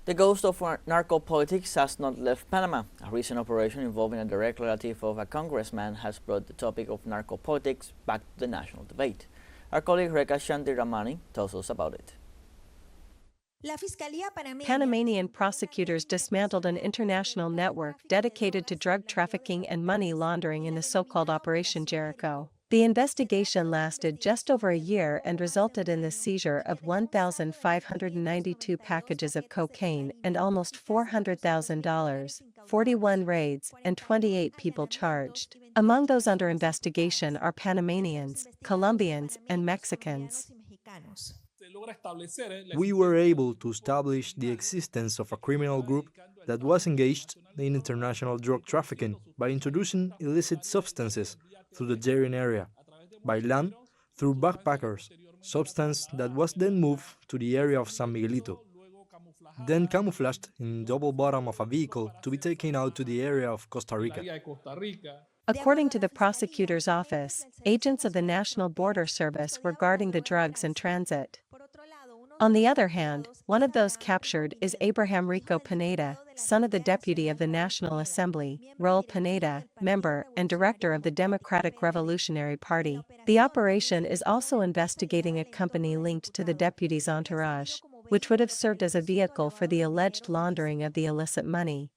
The ghost of narco-politics has not left Panama. A recent operation involving a direct relative of a congressman has brought the topic of narco-politics back to the national debate. Our colleague Reka Shandiramani tells us about it. Panamanian prosecutors dismantled an international network dedicated to drug trafficking and money laundering in the so-called Operation Jericho. The investigation lasted just over a year and resulted in the seizure of 1,592 packages of cocaine and almost $400,000, 41 raids, and 28 people charged. Among those under investigation are Panamanians, Colombians, and Mexicans. We were able to establish the existence of a criminal group that was engaged in international drug trafficking by introducing illicit substances through the Darien area, by land through backpackers, substance that was then moved to the area of San Miguelito, then camouflaged in double bottom of a vehicle to be taken out to the area of Costa Rica. According to the Prosecutors Office, agents of the National Border Service were guarding the drugs in transit. On the other hand, one of those captured is Abraham Rico Pineda, son of the Deputy of the National Assembly, Raul Pineda, member and director of the Democratic Revolutionary Party. The operation is also investigating a company linked to the deputy's entourage, which would have served as a vehicle for the alleged laundering of the illicit money.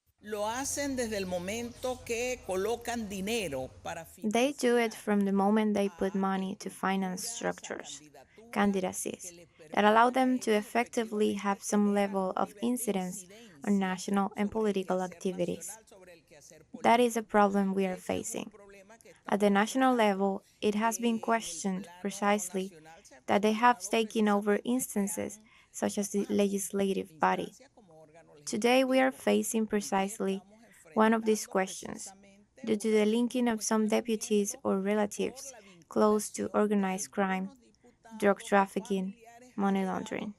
They do it from the moment they put money to finance structures, candidacies, that allow them to effectively have some level of incidence on national and political activities. That is a problem we are facing. At the national level, it has been questioned precisely that they have taken over instances such as the legislative body. Today we are facing precisely one of these questions, due to the linking of some deputies or relatives close to organized crime, drug trafficking, money laundering.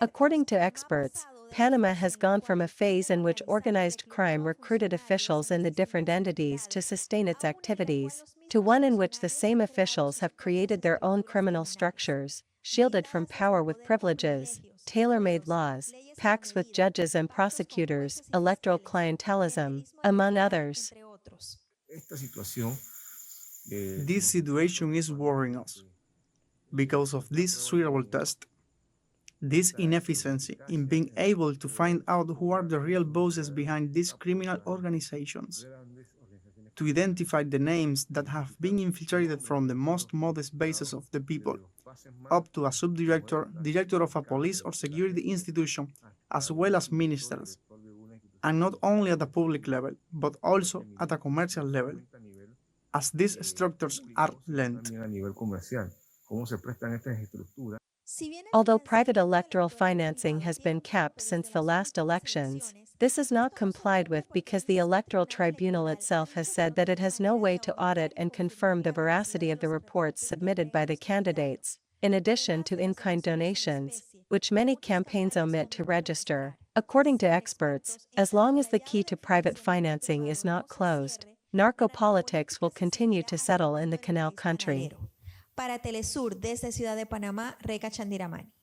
According to experts, Panama has gone from a phase in which organized crime recruited officials in the different entities to sustain its activities, to one in which the same officials have created their own criminal structures, shielded from power with privileges, tailor-made laws, pacts with judges and prosecutors, electoral clientelism, among others. This situation is worrying us because of this suitable test. This inefficiency in being able to find out who are the real bosses behind these criminal organizations, to identify the names that have been infiltrated from the most modest bases of the people, up to a subdirector, director of a police or security institution, as well as ministers, and not only at the public level, but also at a commercial level, as these structures are lent. Although private electoral financing has been kept since the last elections, this is not complied with because the Electoral Tribunal itself has said that it has no way to audit and confirm the veracity of the reports submitted by the candidates, in addition to in-kind donations, which many campaigns omit to register. According to experts, as long as the key to private financing is not closed, narco-politics will continue to settle in the Canal Country. Para teleSUR, desde Ciudad de Panamá, Reka Shandiramani.